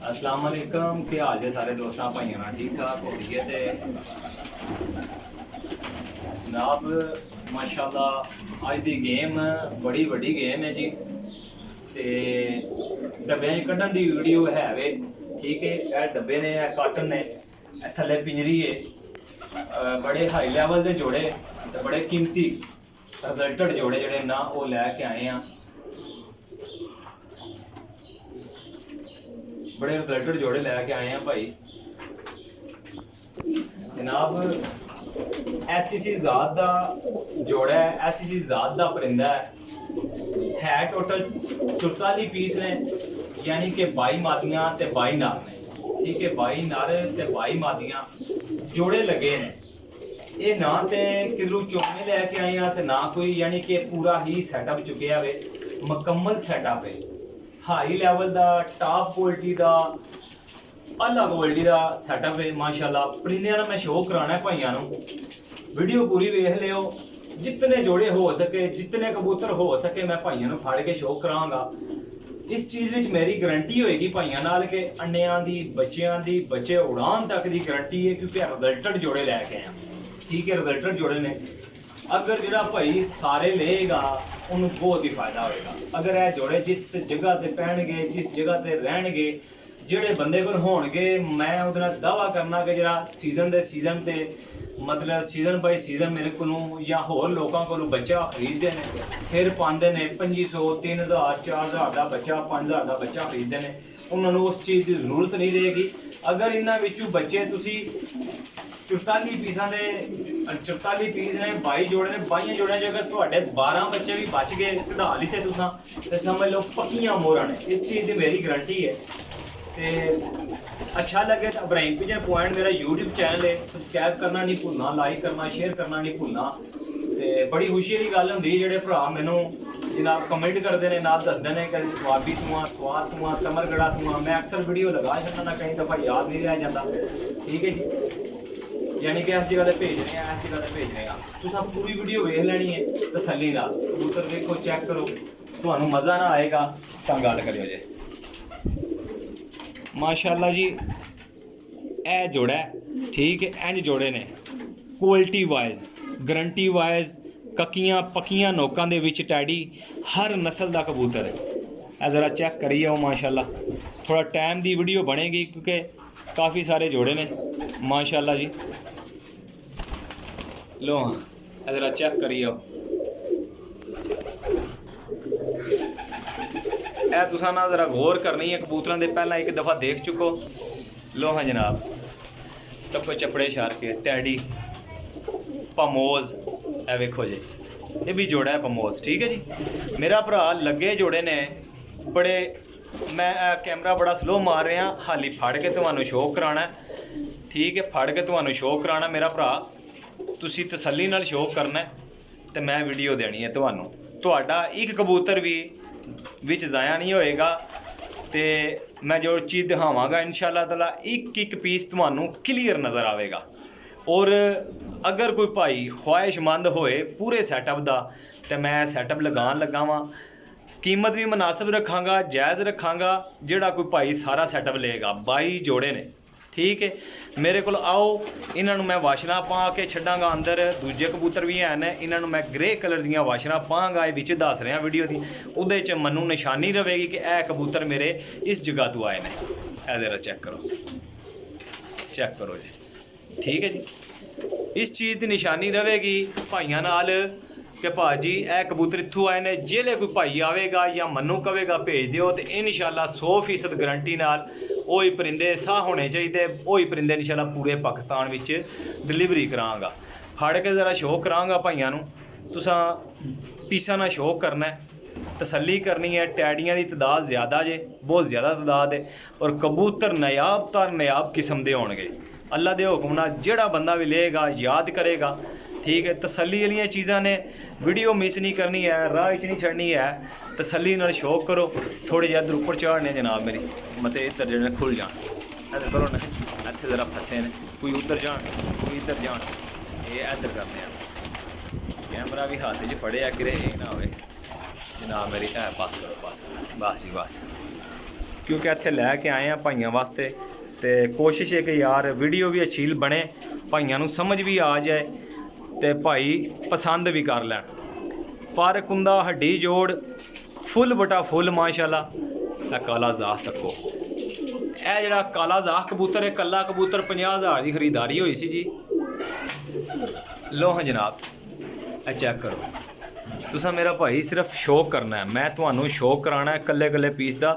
अस्सलाम वालेकुम, क्या हाल है सारे दोस्तों भाइयों ना ठीक ठाक हो गई है। जनाब माशाल्लाह अज दी गेम बड़ी वड्डी गेम है जी। ते डब्बे कड्ढन दी वीडियो है वे, ठीक है। यह डब्बे ने काटन ने थल्ले पिंजरी है, बड़े हाई लैवल के जोड़े ते बड़े कीमती रिजल्टेड जोड़े जोड़े ना वो लैके आए हैं। बड़े रिजल्टेड जोड़े लैके आए हैं भाई। जनाब ऐसी जात का जोड़ा है, ऐसी जात का परिंदा है टोटल 44 पीस ने, यानी कि 22 मादियां ते 22 नार ने, ठीक है। 22 नार ते 22 मादियां जोड़े लगे ने। ये ना तो किधरों चुकने लैके आए हैं तो ना कोई, यानी कि पूरा ही सैटअप चुकया वे, मुकम्मल सैटअप है। हाई लैवल का टॉप क्वालिटी का अलग क्वालिटी का सैटअप है माशाल्लाह। परिंदियां ना मैं शो कराना है भाइयों नूं, वीडियो पूरी वेख लियो। जितने जोड़े हो सके, जितने कबूतर हो सके मैं भाइयों नूं फड़ के शो करांगा। इस चीज़ में मेरी गारंटी होएगी भाइयों नाल कि अंडियां दी, बच्चियां दी, बच्चे उड़ान तक की गारंटी है, क्योंकि रिजल्टेड जोड़े लैके आए, ठीक है। रिजल्टेड जोड़े ने अगर जो भाई सारे लेगा उन्होंने बहुत ही फायदा होएगा। अगर यह जोड़े जिस जगह ते पहनगे, जिस जगह ते रहणगे, जिहड़े बंदे कोल होणगे, मैं उहदे नाल दावा करना कि जिहड़ा सीजन दे सीजन ते मतलब सीजन बाई सीजन मेरे कोलों या होर लोगों कोलों बच्चा खरीदते हैं, फिर पाते हैं 2500 3000 4000 का बच्चा, 5000 का बच्चा खरीदते हैं। उन्होंने उस चीज़ की जरूरत नहीं रहेगी। अगर इन्हां विचों बच्चे तुसी 44 पीसा के 44 पीस ने, 22 जोड़े ने, 22 जोड़े अगर थोड़े 12 बच्चे भी बच गए कढ़ा लीते तुसा तो समझ लो पक्कियां मोहरां ने। इस चीज़ की मेरी गारंटी है। तो अच्छा लगे तो इब्राहिम पिजन पॉइंट मेरा यूट्यूब चैनल है, सबसक्राइब करना नहीं भूलना, लाइक करना, शेयर करना नहीं भूलना। तो बड़ी खुशी की गल होंदी जेह्ड़े भरा मैनू जनाब कमेंट करते हैं, नाल दसदे हैं कि स्वाबी तू आ, स्वाद तू आ, तमरगढ़ा तू आ। मैं अक्सर वीडियो लगा छड्डना, कई दफ़ा याद नहीं रह जाता, ठीक है जी। यानी कि इस जगह से भेज रहे हैं, इस जगह से भेज रहे हैं। तुम पूरी वीडियो वेख लेनी है तसल्ली नाल, कबूतर देखो, चेक करो, तुहानू मज़ा ना आएगा तो गल करियो जे। माशाल्लाह जी ए जोड़ा है, ठीक है। इंज जोड़े ने क्वालिटी वाइज, गारंटी वाइज, कक्कियां पक्कियां नोकां दे विच टैडी, हर नस्ल का कबूतर है। ए ज़रा चेक करिए आओ माशाल्लाह। थोड़ा टाइम दी वीडियो बनेगी क्योंकि काफ़ी सारे जोड़े ने माशाल्लाह जी। लो हाँ ज़रा चेक करिए आओ। ए तुसा ना ज़रा गौर करनी है, कबूतरां दे पहला एक दफ़ा देख चुको। लो हाँ जनाब, टप्पे चपड़े शारके टैडी पमोज, ए वेखो जी, ये भी जोड़ा है पमोज, ठीक है जी। मेरा भरा लगे जोड़े ने बड़े, मैं कैमरा बड़ा स्लो मार रहा, हाली फड़ के तुहानू शो कराना, ठीक है। फड़ के तुहानू शो कराना मेरा भरा, तुसी तसल्ली नाल शो करना तो मैं वीडियो देनी है तुहानू। तुहाडा एक कबूतर भी विच ज़ाया नहीं होएगा। तो मैं जो चीज़ दिखावांगा इंशाअल्लाह ताला एक एक पीस तुहानू क्लीयर नज़र आएगा। और अगर कोई भाई ख्वाहिशमंद होए पूरे सैटअप का तो मैं सैटअप लगान लगा वां, कीमत भी मुनासिब रखांगा, जायज़ रखांगा। जिहड़ा कोई भाई सारा सैटअप लेगा, 22 जोड़े ने, ठीक है। मेरे को आओ, इन्हों मैं वाशना पा के छड्डांगा अंदर। दूजे कबूतर भी हैं, इन्हों मैं ग्रे कलर दियाँ वाशना पाँगा, ये दस रहा वीडियो की, उहदे च मनु निशानी रहेगी कि यह कबूतर मेरे इस जगह तो आए हैं। जरा चेक करो, चेक करो जी, ठीक है जी। इस चीज़ की निशानी रहेगी भाइयों नाल कि भाजी ए कबूतर इत्थों आए ने। जेल्लै कोई भाई आवेगा या मनु कवेगा भेज दिओ तो इंशाअल्लाह 100% गारंटी नाल वही परिंदे साह होने चाहिए, वही परिंदे इंशाअल्लाह पूरे पाकिस्तान विच डिलीवरी करांगा। फड़ के ज़रा शो करांगा भाइयों नूं, तुसां पीसा ना शो करना है, तसल्ली करनी है। टैडियां की तादाद ज़्यादा जे, बहुत ज़्यादा तादाद है, और कबूतर नायाब तर नायाब किस्म के होणगे। अल्लाह के हुक्म नाल जिहड़ा बंदा भी लेगा याद करेगा, ठीक है। तसल्ली वाली चीज़ां ने, वीडियो मिस नहीं करनी है, राह च नहीं छड़नी है, तसल्ली नाल शौक करो। थोड़े जिहा इधर उपर चढ़ने जनाब मेरी, मत इधर जो खुल जान, इधर करो ना, इत्थे ज़रा फसे ने, कोई उधर जान कोई इधर जान, ये इधर करने हैं। कैमरा भी हाथ च फड़े कि ना हो जनाब मेरी, बस करो बस करो, बस जी बस। क्योंकि इत्थे लैके आए हैं भाइयों वास्ते। तो कोशिश है कि यार वीडियो भी अच्छी बने, भाइयों नूं समझ भी आ जाए, तो भाई पसंद भी कर लैन। पर कुंदा हड्डी जोड़ फुल बटा फुल माशाल्लाह। काला जाख तको यह जड़ा काला जाख कबूतर है, कला कबूतर 50,000 की खरीदारी हुई सी जी। लो हाँ जनाब, चेक करो। तुसा मेरा भाई सिर्फ शौक करना है, मैं तुहानू शौक कराना है कल्ले कल्ले पीस का,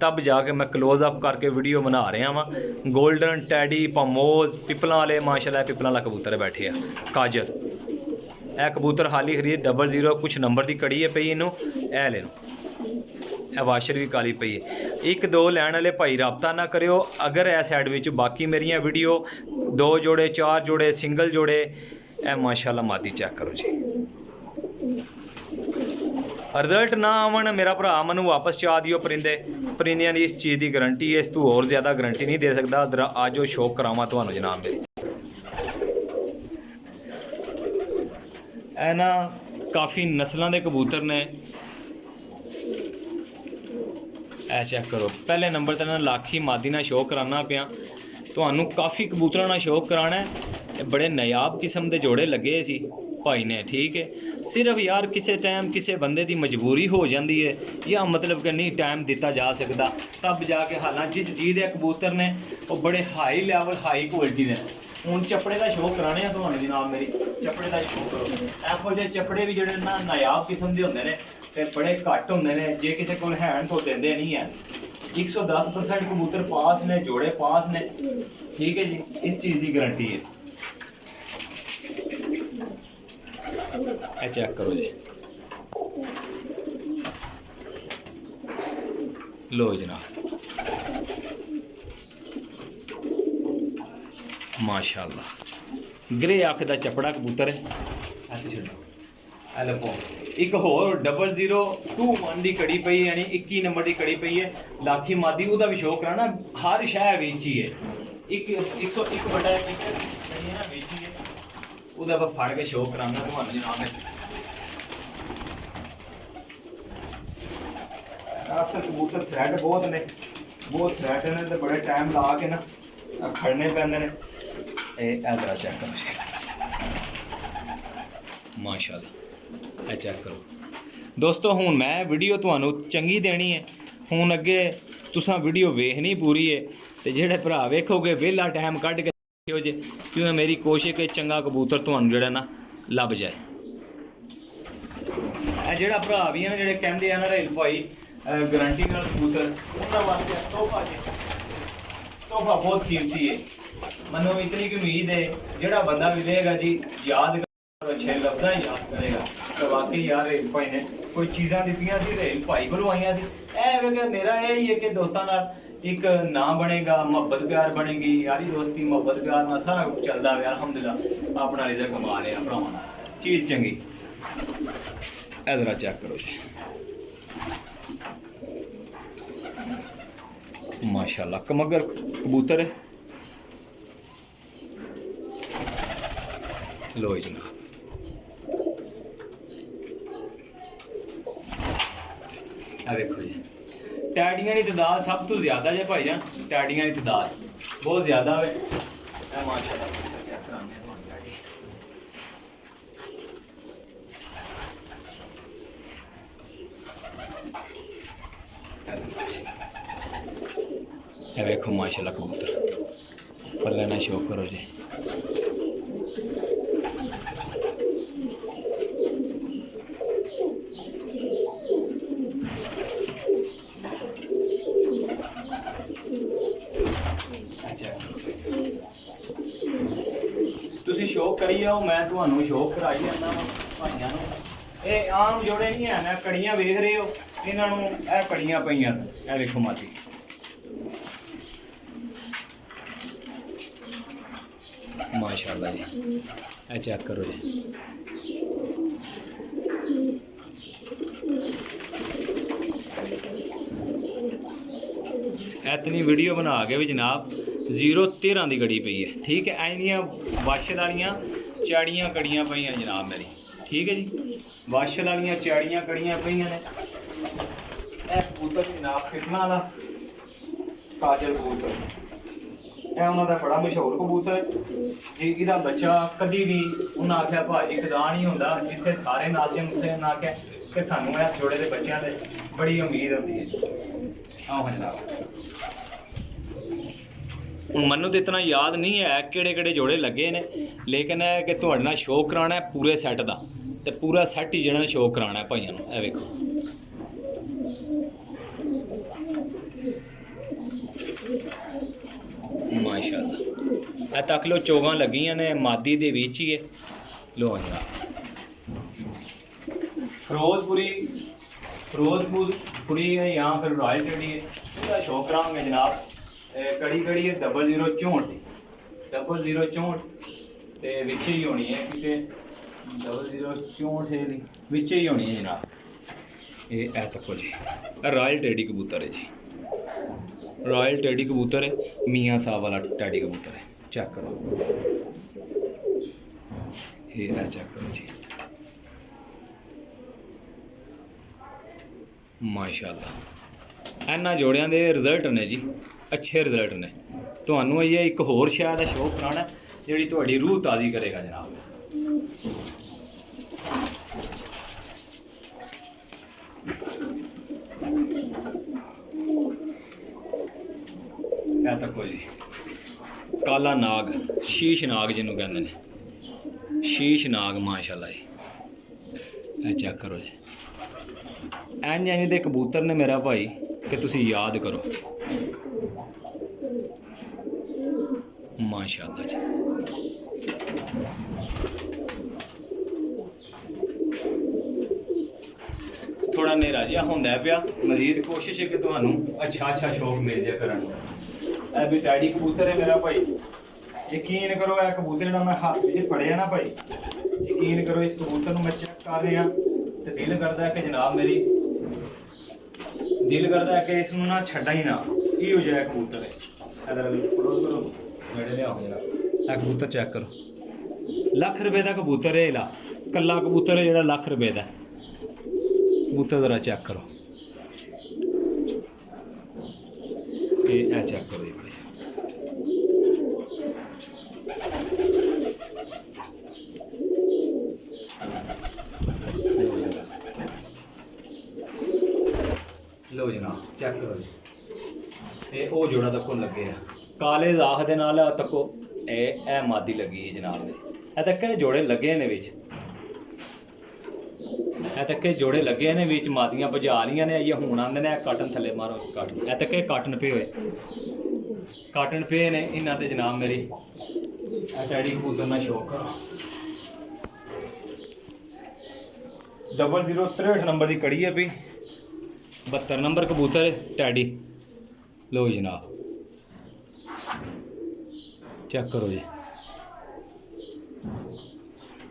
तब जाके मैं क्लोज अप करके वीडियो बना रहा वहाँ। गोल्डन टैडी पमोज पिपलों वाले माशाल्लाह, पिपलों वाला कबूतर बैठे आ काजल। यह कबूतर हाली खरीद 00 कुछ नंबर की कड़ी है पई इनू, ए ले लो वाशर भी काली पई है। 1-2 लैन वाले भाई रबता ना करो। अगर ए साइड विच बाकी मेरिया वीडियो 2 जोड़े 4 जोड़े सिंगल जोड़े, ए माशाल्लाह मादी चेक करो जी। रिजल्ट ना आवन मेरा भरा मैनू वापस चा दियो परिंदे, परिंदियां दी इस चीज़ की गारंटी है, इस तू होर ज़्यादा गारंटी नहीं दे सकता। अज वो शौक करावां तुहानू जनाब मेरी। ए ना काफ़ी नस्लों के कबूतर ने, ऐ चेक करो। पहले नंबर तो लाखी मादी ना शौक कराना पिया तुहानू, काफ़ी कबूतरों ना शौक कराना है। बड़े नायाब किस्म के जोड़े लगे सी भाई ने, ठीक है। सिर्फ यार किसी टाइम किसी बंदे की मजबूरी हो जाती है, या मतलब कि नहीं टाइम दिता जा सकता, तब जाके हालांकि जिस चीज़ के कबूतर ने वो बड़े हाई लैवल हाई क्वालिटी ने। हूँ चपड़े का शौक कराने तो जनाब मेरी, चपड़े का शौक करो। एहो जे चपड़े भी जोड़े ना नायाब किस्म के होंगे ने, ते बड़े घट होंगे ने, जे किसी को हैन तो देंगे नहीं है। 110% कबूतर पास ने, जोड़े पास ने, ठीक है जी। इस चीज़ की गारंटी है। चेक करो जी, लो जनाब माशाल्लाह। ग्रे अख का चपड़ा कबूतर है। एक होर 0021 की कड़ी पई, यानी 21 नंबर की कड़ी पई है लाखी मादी, उसका भी शौक कराना। हर शह बेची है, 101/1 कड़ी ना बेची है, उसका आप फड़ के शौक कराना तो जनाब। अक्सर कबूतर थ्रैड बहुत ने, बहुत थ्रैड ने, तो बड़े टाइम ला के ना खड़ने पैंदे ने। जरा चेक करो माशाल्लाह, चेक करो दोस्तों। हूँ मैं वीडियो तुहानू चंगी देनी है, हूँ अगे तुसां वीडियो वेखनी पूरी है, तो जेड़े भरा वेखोगे वेला टाइम कढ़ के देखियो जे, क्योंकि मेरी कोशिश है चंगा कबूतर तुहानू जेड़ा ना लभ जाए। जेड़ा भरा भी है ना, जेड़े कहंदे आ ना रेल भाई गारंटी नाल कबूतर, उन्हां वास्ते तोहफा जी, तोहफा बहुत कीमती है। मनो इतनी की उम्मीद है, जेड़ा बंदा भी लेगा जी याद कर, अच्छे लफ्ज़ याद करेगा। तो वाकई यार रेल भाई ने कोई चीज़ां दित्तियां सी, रेल भाई को आईयां सी। ए मेरा यही है कि दोस्तों नाल एक ना बनेगा, मुहब्बत प्यार बनेगी, यारी दोस्ती मुहब्बत प्यार ना सारा कुछ चलता है। अल्हम्दुलिल्लाह अपना रिज़्क कमा रहे हैं भरावां, चीज़ चंगी। जरा चेक करो जी माशाल्लाह, कमगर कबूतर है। लो जनाब, देखो जी टैडियां की तादाद सब तो ज़्यादा है भाईजान, टैडियां की तादाद बहुत ज़्यादा है माशाल्लाह। चेक कराने देखो माशाल्लाह कबूतर पल्ले ना शौक करो जी। तुसी शौक करी आओ, मैं तुहानू शौक कराई जाना भाइयों नूं। ये आम जोड़े नहीं है ना, कड़ियां वेख रहे हो, इन्हों ए कड़ियां पईयां, ए देखो माती माशाल्लाह जी। ए चेक करो जी, इतनी वीडियो बना के भी जनाब 013 की गड़ी पई है, ठीक है। ऐ वाशल वालियाँ चाड़ियाँ कड़ियाँ पईयां जनाब मेरी, ठीक है जी। वाशल वालियाँ चाड़ियाँ कड़ियाँ पईयां ने। कबूतर जनाब कितना वाला ਕਾਜਲ ਕਬੂਤਰ ਇਹ ਉਹਨਾਂ ਦਾ ਬੜਾ ਮਸ਼ਹੂਰ ਕਬੂਤਰ ਜੀ। ਇਹਦਾ ਬੱਚਾ ਕਦੀ ਵੀ ਉਹਨਾਂ ਆਖਿਆ ਭਾਜੀ ਕਦਾ ਨਹੀਂ ਹੁੰਦਾ, ਜਿੱਥੇ ਸਾਰੇ ਨਾਜ਼ਮ ਉੱਥੇ ਉਹਨਾਂ ਆਖਿਆ ਕਿ ਸਾਨੂੰ ਇਸ ਜੋੜੇ ਦੇ ਬੱਚਿਆਂ ਦੇ ਬੜੀ ਉਮੀਦ ਹੁੰਦੀ ਹੈ। ਆਹ ਜਨਾਬ ਹੁਣ ਮੈਨੂੰ ਤਾਂ ਇਤਨਾ ਯਾਦ ਨਹੀਂ ਹੈ ਕਿਹੜੇ ਕਿਹੜੇ ਜੋੜੇ ਲੱਗੇ ਨੇ, ਲੇਕਿਨ ਇਹ ਕਿ ਤੁਹਾਡੇ ਨਾਲ ਸ਼ੋਅ ਕਰਾਉਣਾ ਪੂਰੇ ਸੈੱਟ ਦਾ, ਤੇ ਪੂਰਾ ਸੈੱਟ ਹੀ ਜਿਹੜਾ ਸ਼ੋਅ ਕਰਾਉਣਾ ਭਾਈਆਂ ਨੂੰ। ਇਹ ਵੇਖੋ ਮਾਸ਼ਾਅੱਲਾ, ਇਹ ਤੱਕ ਲੋ ਚੋਗਾਂ ਲੱਗੀਆਂ ਨੇ ਮਾਦੀ ਦੇ ਵਿੱਚ ਹੀ ਹੈ। ਲੋ ਫਿਰੋਜ਼ਪੁਰੀ है या फिर रॉयल टेडी है, इसका शो कराएंगे जनाब। कड़ी है 0064 की 0064 ते विच ही होनी है कि 0064 है विच ही होनी है जनाब। ये तको जी रॉयल टेडी कबूतर है जी, रॉयल टेडी कबूतर है, मियाँ साहब वाला टेडी कबूतर है। चेक करो ये चेक करो जी माशाअल्लाह। इन्हां जोड़ियां दे रिजल्ट ने जी, अच्छे रिजल्ट ने। तुहानूं ये एक होर शै दा शौक कराना जिहड़ी तुहाडी रूह ताज़ी करेगा जनाब। ਇਹ ਤੱਕੋ ਜੀ ਕਾਲਾ ਨਾਗ, शीश नाग जिन्हों कहते हैं, शीश नाग माशाअल्लाह जी। ਇਹ चेक करो जी इंज इंज दे कबूतर ने मेरा भाई कि तुसी याद करो माशाअल्लाह जी। थोड़ा नेरा जिहा होंदा पिया, मजीद कोशिश है कि तुहानूं अच्छा शौक मिल जाए करन। ਇਹ भी टैडी कबूतर है मेरा भाई, यकीन करो यह कबूतर जो मैं हाथ में फड़िया ना भाई, यकीन करो इस कबूतर मैं चेक कर रहा तो दिल करता है कि जनाब मेरी दिल करता है कि इसनूं ना छड्डा ही ना, इहो जिहा कबूतर है। इधर फड़ो करो नेड़े लियाओ जनाब, यह कबूतर चेक करो, लाख रुपए का कबूतर है, इला कला कबूतर है जिहड़ा लाख रुपए का कबूतर। जरा चेक करो ये चेक करो जी। लो जनाब चेक करो जी, ये वो जोड़ा तको लगे है काले दाख दे नाल तको ए मादी लगी है जनाब। ये तक जोड़े लगे ने विच, ਇਹ तक जोड़े लगे ने विच मादियां भजा रही ने। ये हुण आंदे ने काटन थले मारो काटन, ये तक काटन पे होए, काटन पे ने इन्हां ते जनाब मेरी टैडी कबूतर ना शौक करो। 0063 नंबर की कड़ी है भी, 72 नंबर कबूतर है टैडी। लो जनाब चेक करो जी।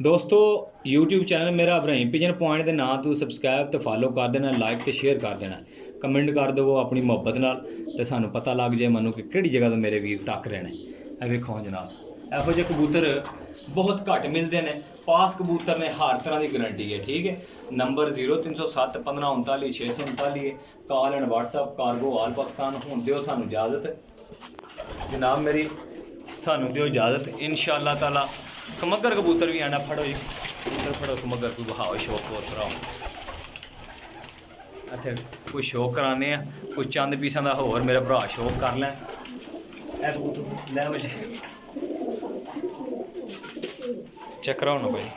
दोस्तों YouTube चैनल मेरा इब्राहिम पिजन पॉइंट के नाम तो सबसक्राइब तो फॉलो कर देना, लाइक तो शेयर कर देना, कमेंट कर दो अपनी मुहब्बत नाल, तो सानू पता लग जाए मनु कि किहड़ी जगह तो मेरे वीर तक रहे हैं। वेखो जनाब इहो जिहे कबूतर बहुत घट मिलते हैं, पास कबूतर ने हर तरह की गारंटी है। ठीक है, नंबर 0307 15 39 639 है, call and WhatsApp cargo all Pakistan. हुण दिओ सानू इजाज़त जनाब मेरी, सानू दिओ इजाज़त इंशाअल्लाह ताला। कमगर कबूतर भी आना, फड़ो जी कबूतर फड़ो, कमगर कोई बहाओ शौक और कराओ इत्थे कोई शौक कराने, कोई चंद पीसां दा होर मेरा भरा शौक कर लें। ए कबूतर लै बजे चेक कराओ ना भाई,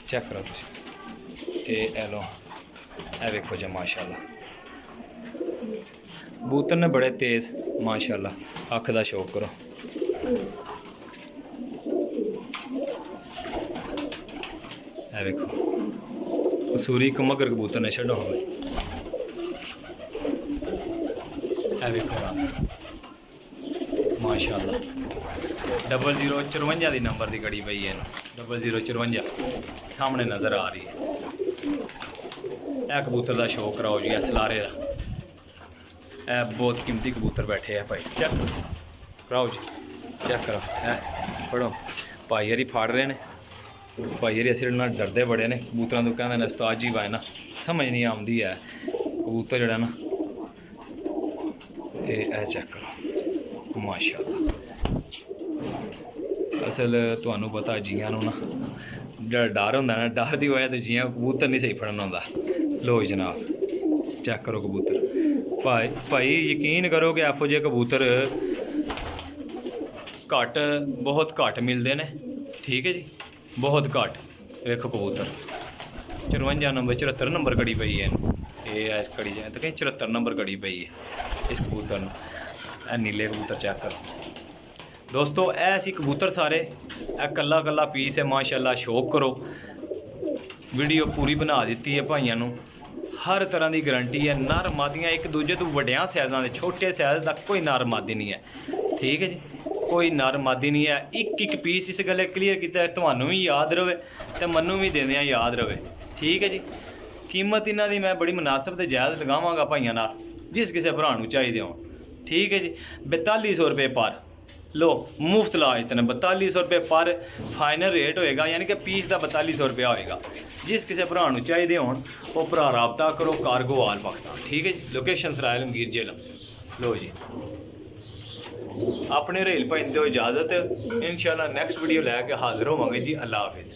चेक करो तुसीं ए लो, ए वेखो जी माशाअल्लाह कबूतर ने बड़े तेज़ माशाअल्लाह। अख दा शौक करो, ए वेखो कसूरी कमगर कबूतर ने छड़ो भाई। ए वेखो माशाअल्लाह 0054 की नंबर की कड़ी पई है, 0054 सामने नज़र आ रही है। यह कबूतर का शौक कराओ जी, सलारे का यह बहुत कीमती कबूतर बैठे हैं भाई। चेक कराओ जी, चेक करो पढ़ो भाई हरी फाड़ रहे हैं, भाई हरी अस डरते बड़े ने कबूतर तो कहते हैं उस्ताद जी वाए ना समझ नहीं आती है कबूतर जड़ा ना ਇਹ ਚੈੱਕ ਕਰੋ ਮਾਸ਼ਾਅੱਲਾ। ਅਸਲ ਤੁਹਾਨੂੰ ਪਤਾ ਜੀਆਂ ਨੂੰ ਨਾ ਜਿਹੜਾ ਡਰ ਹੁੰਦਾ ਨਾ, ਡਰ ਦੀ ਵਜ੍ਹਾ ਤੇ ਜੀਆਂ ਕਬੂਤਰ ਨਹੀਂ ਸਹੀ ਫੜਨ ਆਉਂਦਾ। ਲੋ ਜਨਾਬ ਚੈੱਕ ਕਰੋ ਕਬੂਤਰ। ਭਾਈ ਯਕੀਨ ਕਰੋ ਕਿ ਇਹੋ ਜਿਹੇ ਕਬੂਤਰ ਬਹੁਤ ਘੱਟ ਮਿਲਦੇ ਨੇ। ਠੀਕ ਹੈ ਜੀ, ਬਹੁਤ ਘੱਟ। ਵੇਖੋ ਕਬੂਤਰ 54 ਨੰਬਰ 74 ਨੰਬਰ ਕੜੀ ਪਈ ਹੈ ਇਹਨੂੰ। ਇਹ ਇਸ ਕੜੀ ਜਾਏ ਤਾਂ ਕहीं 74 ਨੰਬਰ ਕੜੀ ਪਈ ਹੈ ਇਸ ਕਬੂਤਰ ਨੂੰ। ਇਹ ਨੀਲੇ ਕਬੂਤਰ ਚੈੱਕ ਕਰੋ ਦੋਸਤੋ। ਇਹ ਸੀ ਕਬੂਤਰ ਸਾਰੇ। ਇਹ ਕੱਲਾ ਕੱਲਾ ਪੀਸ ਹੈ ਮਾਸ਼ਾਅੱਲਾ। ਸ਼ੌਕ ਕਰੋ। ਵੀਡੀਓ ਪੂਰੀ ਬਣਾ ਦਿੱਤੀ ਹੈ ਭਾਈਆਂ ਨੂੰ। ਹਰ ਤਰ੍ਹਾਂ ਦੀ ਗਰੰਟੀ ਹੈ। ਨਰ ਮਾਦੀਆਂ ਇੱਕ ਦੂਜੇ ਤੋਂ ਵੱਡਿਆਂ ਸਾਈਜ਼ਾਂ ਦੇ, ਛੋਟੇ ਸਾਈਜ਼ ਤੱਕ ਕੋਈ ਨਰ ਮਾਦੀ ਨਹੀਂ ਹੈ। ਠੀਕ ਹੈ ਜੀ, ਕੋਈ ਨਰ ਮਾਦੀ ਨਹੀਂ ਹੈ। ਇੱਕ ਪੀਸ ਇਸ ਗੱਲੇ ਕਲੀਅਰ ਕੀਤਾ, ਤੁਹਾਨੂੰ ਵੀ ਯਾਦ ਰਵੇ ਤੇ ਮੈਨੂੰ ਵੀ ਦਿੰਦਿਆਂ ਯਾਦ ਰਵੇ। ਠੀਕ ਹੈ ਜੀ, ਕੀਮਤ ਇਹਨਾਂ ਦੀ ਮੈਂ ਬੜੀ ਮੁਨਾਸਬ ਤੇ ਜਾਇਜ਼ ਲਗਾਵਾਂਗਾ ਭਾਈਆਂ ਨਾਲ, ਜਿਸ ਕਿਸੇ ਭਰਾ ਨੂੰ ਚਾਹੀਦੇ ਹੋਣ। ਠੀਕ ਹੈ ਜੀ, 4200 ਰੁਪਏ ਪਰ। लो मुफ्त इलाज इतने 4200 रुपये पर फाइनल रेट होएगा, यानी कि पीस का 4200 रुपया होएगा। जिस किसी भरा चाहिए हो वो भरा रबता करो, कारगो आल पाकिस्तान। ठीक है जी, लोकेशन सरायल मगीर जेलम। लो जी अपने रेल भाई दो इजाज़त। इंशाल्लाह नेक्स्ट वीडियो लैके हाजिर होवांगे जी। अल्लाह हाफिज़।